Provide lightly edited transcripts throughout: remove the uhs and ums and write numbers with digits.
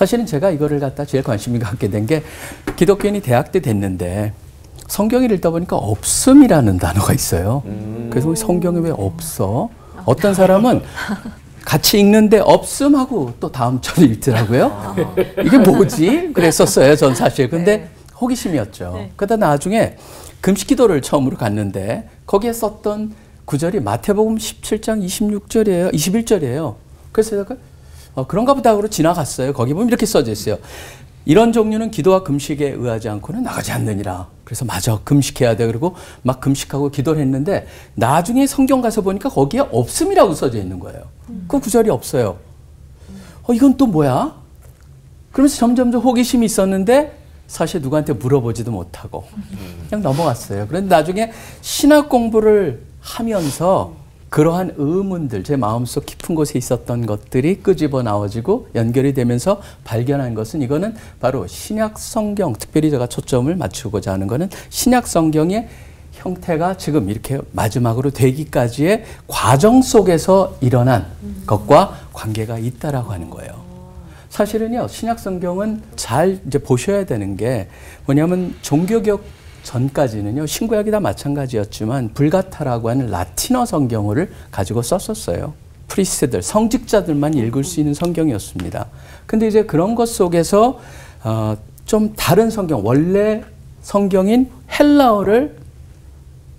사실은 제가 이거를 갖다 제일 관심을 갖게 된 게 기독교인이 대학 때 됐는데 성경을 읽다 보니까 없음이라는 단어가 있어요. 그래서 성경에 왜 없어? 어떤 사람은 같이 읽는데 없음하고 또 다음 절 읽더라고요. 이게 뭐지? 그랬었어요, 전 사실. 근데 호기심이었죠. 그러다 나중에 금식 기도를 처음으로 갔는데 거기에 썼던 구절이 마태복음 17장 26절이에요. 21절이에요. 그래서 제가 그런가 보다 하고 지나갔어요. 거기 보면 이렇게 써져 있어요. 이런 종류는 기도와 금식에 의하지 않고는 나가지 않느니라. 그래서 맞아, 금식해야 돼. 그리고 막 금식하고 기도를 했는데 나중에 성경 가서 보니까 거기에 없음이라고 써져 있는 거예요. 그 구절이 없어요. 이건 또 뭐야? 그러면서 점점 호기심이 있었는데 사실 누구한테 물어보지도 못하고 그냥 넘어갔어요. 그런데 나중에 신학 공부를 하면서 그러한 의문들, 제 마음속 깊은 곳에 있었던 것들이 끄집어 나와지고 연결이 되면서 발견한 것은 이거는 바로 신약 성경, 특별히 제가 초점을 맞추고자 하는 것은 신약 성경의 형태가 지금 이렇게 마지막으로 되기까지의 과정 속에서 일어난 것과 관계가 있다라고 하는 거예요. 사실은요, 신약 성경은 잘 이제 보셔야 되는 게 뭐냐면 종교개혁 전까지는요, 신구약이 다 마찬가지였지만 불가타라고 하는 라틴어 성경을 가지고 썼었어요. 프리스트들, 성직자들만 읽을 수 있는 성경이었습니다. 근데 이제 그런 것 속에서 좀 다른 성경, 원래 성경인 헬라어를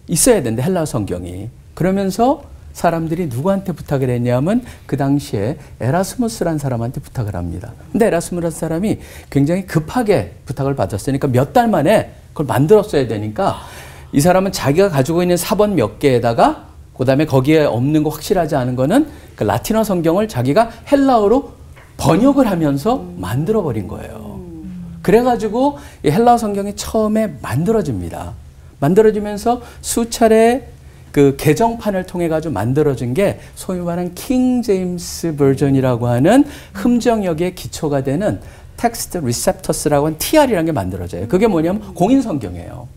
있어야 되는데, 헬라어 성경이. 그러면서 사람들이 누구한테 부탁을 했냐면 그 당시에 에라스무스라는 사람한테 부탁을 합니다. 근데 에라스무스라는 사람이 굉장히 급하게 부탁을 받았으니까 몇 달 만에 그걸 만들었어야 되니까 이 사람은 자기가 가지고 있는 사본 몇 개에다가 그다음에 거기에 없는 거 확실하지 않은 거는 그 라틴어 성경을 자기가 헬라어로 번역을 하면서 만들어버린 거예요. 그래가지고 이 헬라어 성경이 처음에 만들어집니다. 만들어지면서 수차례 그 개정판을 통해 가지고 만들어진 게 소위 말하는 킹 제임스 버전이라고 하는 흠정역의 기초가 되는 텍스트 리셉터스라고 하는 TR이라는 게 만들어져요. 그게 뭐냐면 공인성경이에요.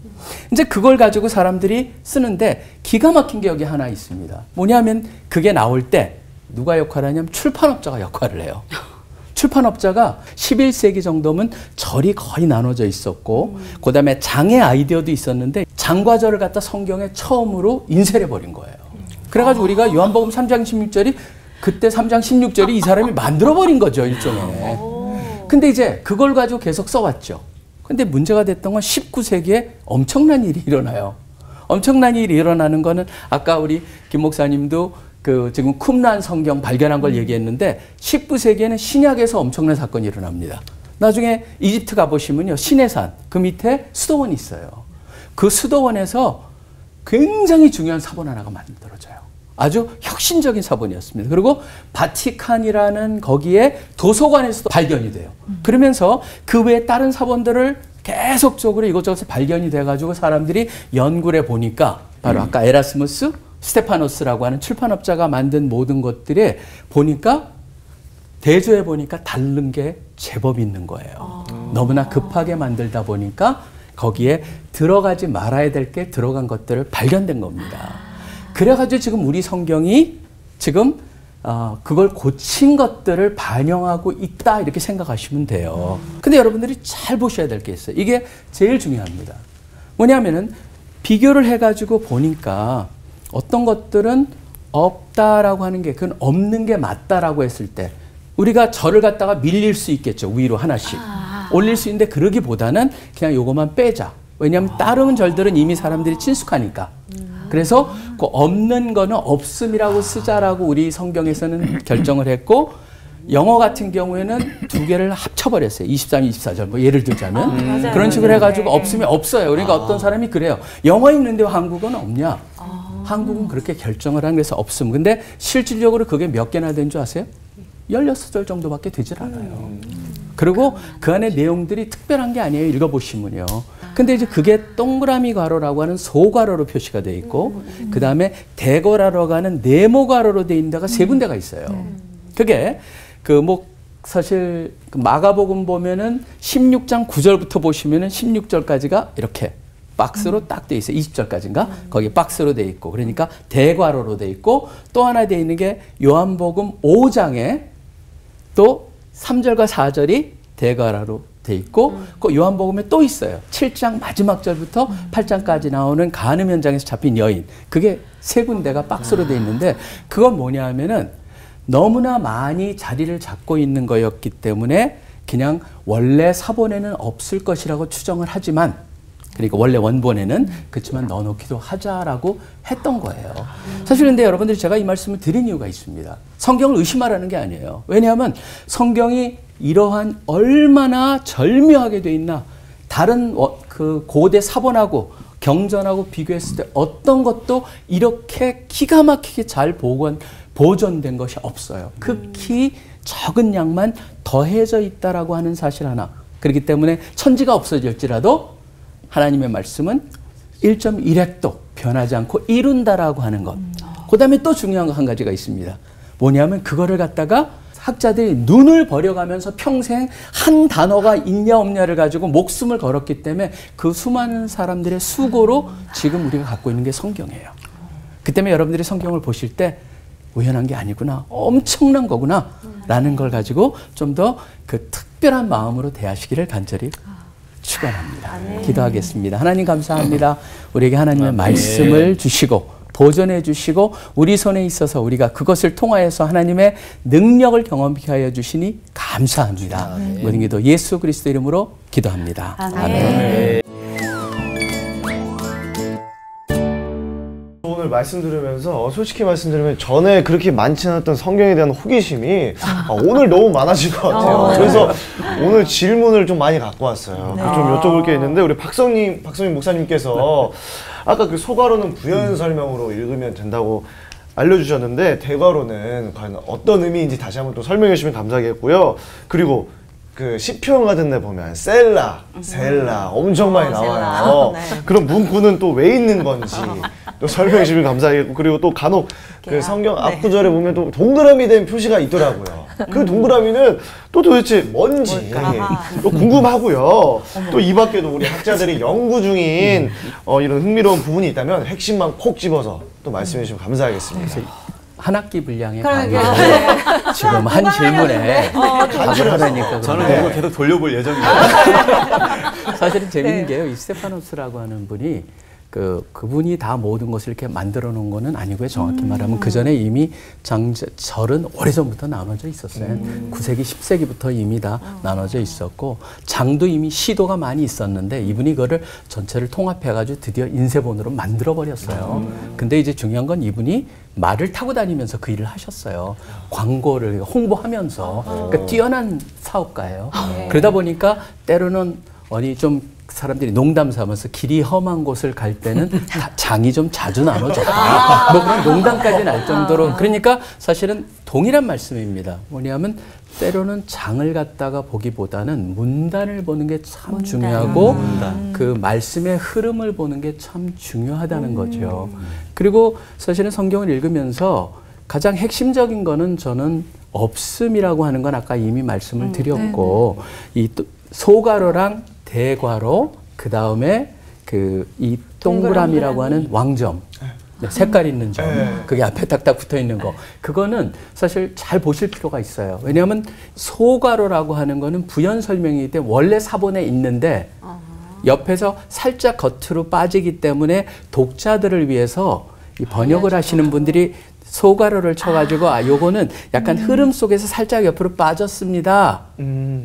이제 그걸 가지고 사람들이 쓰는데 기가 막힌 게 여기 하나 있습니다. 뭐냐면 그게 나올 때 누가 역할을 하냐면 출판업자가 역할을 해요. 출판업자가 11세기 정도면 절이 거의 나눠져 있었고 그 다음에 장의 아이디어도 있었는데 장과 절을 갖다 성경에 처음으로 인쇄를 해버린 거예요. 그래가지고 우리가 요한복음 3장 16절이 그때 3장 16절이 이 사람이 만들어버린 거죠, 일종의. 근데 이제 그걸 가지고 계속 써왔죠. 근데 문제가 됐던 건 19세기에 엄청난 일이 일어나요. 엄청난 일이 일어나는 거는 아까 우리 김 목사님도 그 지금 쿰란 성경 발견한 걸 얘기했는데 19세기에는 신약에서 엄청난 사건이 일어납니다. 나중에 이집트 가보시면요, 시내산 그 밑에 수도원이 있어요. 그 수도원에서 굉장히 중요한 사본 하나가 만들어져요. 아주 혁신적인 사본이었습니다. 그리고 바티칸이라는 거기에 도서관에서도 발견이 돼요. 그러면서 그 외에 다른 사본들을 계속적으로 이것저것 발견이 돼가지고 사람들이 연구를 해보니까 바로 아까 에라스무스, 스테파노스라고 하는 출판업자가 만든 모든 것들에 보니까 대조해 보니까 다른 게 제법 있는 거예요. 너무나 급하게 만들다 보니까 거기에 들어가지 말아야 될 게 들어간 것들을 발견된 겁니다. 그래가지고 지금 우리 성경이 지금 그걸 고친 것들을 반영하고 있다 이렇게 생각하시면 돼요. 근데 여러분들이 잘 보셔야 될 게 있어요. 이게 제일 중요합니다. 뭐냐면은 비교를 해가지고 보니까 어떤 것들은 없다라고 하는 게 그건 없는 게 맞다라고 했을 때 우리가 절을 갖다가 밀릴 수 있겠죠. 위로 하나씩 올릴 수 있는데 그러기보다는 그냥 요것만 빼자. 왜냐하면 다른 절들은 이미 사람들이 친숙하니까. 그래서 그 없는 거는 없음이라고 쓰자라고 우리 성경에서는 결정을 했고 영어 같은 경우에는 두 개를 합쳐버렸어요. 23, 24절 뭐 예를 들자면 그런 식으로 해가지고 없음이 없어요. 그러니까 어떤 사람이 그래요. 영어 있는데 한국어는 없냐? 한국은 그렇게 결정을 한 그래서 없음. 근데 실질적으로 그게 몇 개나 된 줄 아세요? 16절 정도밖에 되질 않아요. 그리고 그 안에 내용들이 특별한 게 아니에요. 읽어보시면요. 근데 이제 그게 동그라미 괄호라고 하는 소괄호로 표시가 되어 있고 그 다음에 대괄호라고 하는 네모괄호로 되어 있는 데가 세 군데가 있어요. 그게 사실 마가복음 보면은 16장 9절부터 보시면은 16절까지가 이렇게 박스로 딱 돼 있어요. 20절까지인가? 거기 박스로 돼 있고 그러니까 대괄호로 돼 있고 또 하나 돼 있는 게 요한복음 5장에 또 3절과 4절이 대가로 돼 있고 그 요한복음에 또 있어요. 7장 마지막 절부터 8장까지 나오는 간음 현장에서 잡힌 여인. 그게 세 군데가 박스로 돼 있는데 그건 뭐냐 하면은 너무나 많이 자리를 잡고 있는 거였기 때문에 그냥 원래 사본에는 없을 것이라고 추정을 하지만 그러니까 원래 원본에는 그렇지만 넣어놓기도 하자라고 했던 거예요. 사실 근데 여러분들이 제가 이 말씀을 드린 이유가 있습니다. 성경을 의심하라는 게 아니에요. 왜냐하면 성경이 이러한 얼마나 절묘하게 돼 있나 다른 그 고대 사본하고 경전하고 비교했을 때 어떤 것도 이렇게 기가 막히게 잘 보존된 것이 없어요. 극히 적은 양만 더해져 있다라고 하는 사실 하나. 그렇기 때문에 천지가 없어질지라도 하나님의 말씀은 1.1획도 변하지 않고 이룬다라고 하는 것. 그 다음에 또 중요한 거 한 가지가 있습니다. 뭐냐면 그거를 갖다가 학자들이 눈을 버려가면서 평생 한 단어가 있냐 없냐를 가지고 목숨을 걸었기 때문에 그 수많은 사람들의 수고로 지금 우리가 갖고 있는 게 성경이에요. 그 때문에 여러분들이 성경을 보실 때 우연한 게 아니구나, 엄청난 거구나 라는 걸 가지고 좀 더 그 특별한 마음으로 대하시기를 간절히 축원합니다. 기도하겠습니다. 하나님 감사합니다. 우리에게 하나님의 말씀을 주시고 보존해 주시고 우리 손에 있어서 우리가 그것을 통하여서 하나님의 능력을 경험케 하여 주시니 감사합니다. 모든 기도 예수 그리스도 이름으로 기도합니다. 아멘. 오늘 말씀 들으면서 솔직히 말씀드리면 전에 그렇게 많지 않았던 성경에 대한 호기심이 오늘 너무 많아진 것 같아요. 그래서 오늘 질문을 좀 많이 갖고 왔어요. 좀 여쭤볼 게 있는데 우리 박성민 목사님께서 아까 그 소가로는 부연 설명으로 읽으면 된다고 알려주셨는데 대가로는 과연 어떤 의미인지 다시 한번 또 설명해 주시면 감사하겠고요. 그리고 그 시편 같은 데 보면 셀라 엄청 많이 나와요. 그럼 문구는 또 왜 있는 건지 또 설명해 주시면 감사하겠고 그리고 또 간혹 그 성경 앞구절에 보면 또 동그라미 된 표시가 있더라고요. 그 동그라미는 또 도대체 뭔지 또 궁금하고요. 또 이 밖에도 우리 학자들이 연구 중인 이런 흥미로운 부분이 있다면 핵심만 콕 집어서 또 말씀해 주시면 감사하겠습니다. 한 학기 분량의 강의를 지금 한 질문에 답을 하라니까 저는 이거 계속 돌려볼 예정입니다. 사실은 재밌는 게요. 이 스테파노스라고 하는 분이 그분이 다 모든 것을 이렇게 만들어 놓은 거는 아니고요. 정확히 말하면 그 전에 이미 절은 오래전부터 나눠져 있었어요. 9세기, 10세기부터 이미 다 나눠져 있었고 장도 이미 시도가 많이 있었는데 이분이 그거를 전체를 통합해가지고 드디어 인쇄본으로 만들어 버렸어요. 근데 이제 중요한 건 이분이 말을 타고 다니면서 그 일을 하셨어요. 광고를 홍보하면서. 그러니까 뛰어난 사업가예요. 그러다 보니까 때로는 어디 좀 사람들이 농담 삼아서 길이 험한 곳을 갈 때는 장이 좀 자주 나눠졌다. 뭐 그런 농담까지 날 정도로. 그러니까 사실은 동일한 말씀입니다. 뭐냐면 때로는 장을 갖다가 보기보다는 문단을 보는 게 참 중요하고 그 말씀의 흐름을 보는 게 참 중요하다는 거죠. 그리고 사실은 성경을 읽으면서 가장 핵심적인 거는 저는 없음이라고 하는 건 아까 이미 말씀을 드렸고 이 소가로랑 대괄호 그 다음에 이 동그라미라고 하는 왕점 색깔 있는 점 그게 앞에 딱딱 붙어 있는 거 그거는 사실 잘 보실 필요가 있어요. 왜냐하면 소괄호라고 하는 거는 부연 설명이기 때문에 원래 사본에 있는데 옆에서 살짝 겉으로 빠지기 때문에 독자들을 위해서 이 번역을 하시는 분들이 소가로를 쳐가지고 요거는 약간 흐름 속에서 살짝 옆으로 빠졌습니다.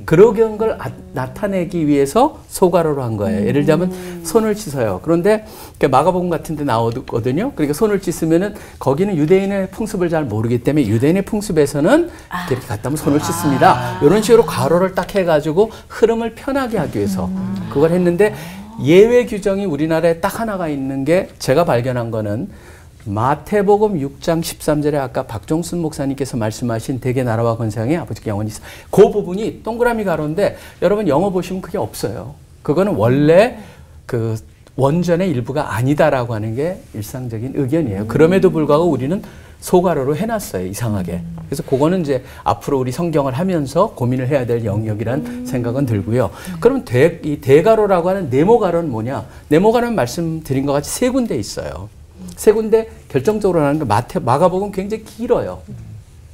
그런 걸 나타내기 위해서 소가로로 한 거예요. 예를 들자면 손을 씻어요. 그런데 마가복음 같은 데 나오거든요. 그러니까 손을 씻으면은 거기는 유대인의 풍습을 잘 모르기 때문에 유대인의 풍습에서는 이렇게 갔다 하면 손을 씻습니다. 이런 식으로 가로를 딱 해가지고 흐름을 편하게 하기 위해서 그걸 했는데 예외 규정이 우리나라에 딱 하나가 있는 게 제가 발견한 거는 마태복음 6장 13절에 아까 박종순 목사님께서 말씀하신 대개 나라와 권세왕의 아버지께 영원히 있어. 그 부분이 동그라미 가로인데 여러분 영어 보시면 그게 없어요. 그거는 원래 그 원전의 일부가 아니다라고 하는 게 일상적인 의견이에요. 그럼에도 불구하고 우리는 소가로로 해놨어요. 이상하게. 그래서 그거는 이제 앞으로 우리 성경을 하면서 고민을 해야 될 영역이란 생각은 들고요. 그럼 이 대가로라고 하는 네모가로는 뭐냐? 네모가로는 말씀드린 것 같이 세 군데 있어요. 세 군데 결정적으로 하는 게 마가복음 굉장히 길어요.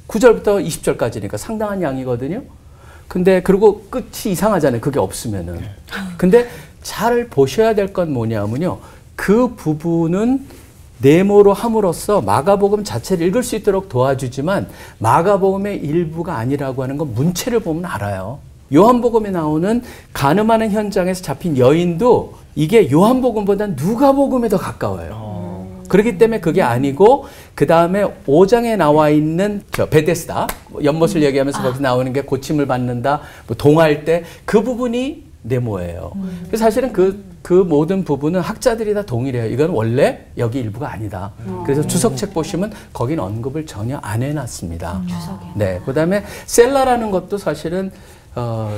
9절부터 20절까지니까 상당한 양이거든요. 근데 그리고 끝이 이상하잖아요. 그게 없으면은. 근데 잘 보셔야 될 건 뭐냐면요. 그 부분은 네모로 함으로써 마가복음 자체를 읽을 수 있도록 도와주지만 마가복음의 일부가 아니라고 하는 건 문체를 보면 알아요. 요한복음에 나오는 간음하는 현장에서 잡힌 여인도 이게 요한복음보다 누가복음에 더 가까워요. 그렇기 때문에 그게 아니고 그 다음에 5장에 나와 있는 베데스다 연못을 얘기하면서 거기 나오는 게 고침을 받는다, 뭐 동할 때 그 부분이 네모예요. 그래서 사실은 그 모든 부분은 학자들이 다 동일해요. 이건 원래 여기 일부가 아니다. 그래서 주석책 보시면 거긴 언급을 전혀 안 해놨습니다. 네, 그 다음에 셀라라는 것도 사실은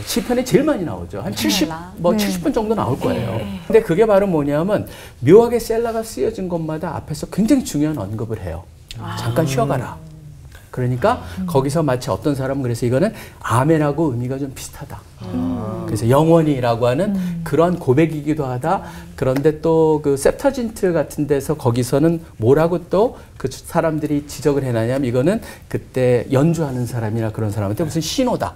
시편에 제일 많이 나오죠. 한 70번 정도 나올 거예요. 근데 그게 바로 뭐냐면 묘하게 셀라가 쓰여진 것마다 앞에서 굉장히 중요한 언급을 해요. 잠깐 쉬어가라. 그러니까 거기서 마치 어떤 사람은 그래서 이거는 아멘하고 의미가 좀 비슷하다. 그래서 영원히라고 하는 그런 고백이기도 하다. 그런데 또 그 셉터진트 같은 데서 거기서는 뭐라고 또 그 사람들이 지적을 해놨냐면 이거는 그때 연주하는 사람이나 그런 사람한테 무슨 신호다.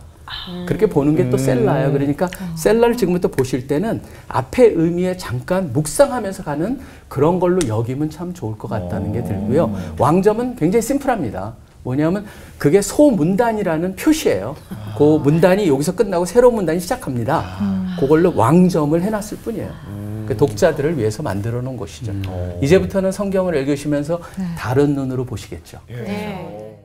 그렇게 보는 게 또 셀라예요. 그러니까 셀라를 지금부터 보실 때는 앞의 의미에 잠깐 묵상하면서 가는 그런 걸로 여기면 참 좋을 것 같다는 게 들고요. 왕점은 굉장히 심플합니다. 뭐냐면 그게 소문단이라는 표시예요. 그 문단이 여기서 끝나고 새로운 문단이 시작합니다. 그걸로 왕점을 해놨을 뿐이에요. 그 독자들을 위해서 만들어 놓은 것이죠. 이제부터는 성경을 읽으시면서 다른 눈으로 보시겠죠. 네.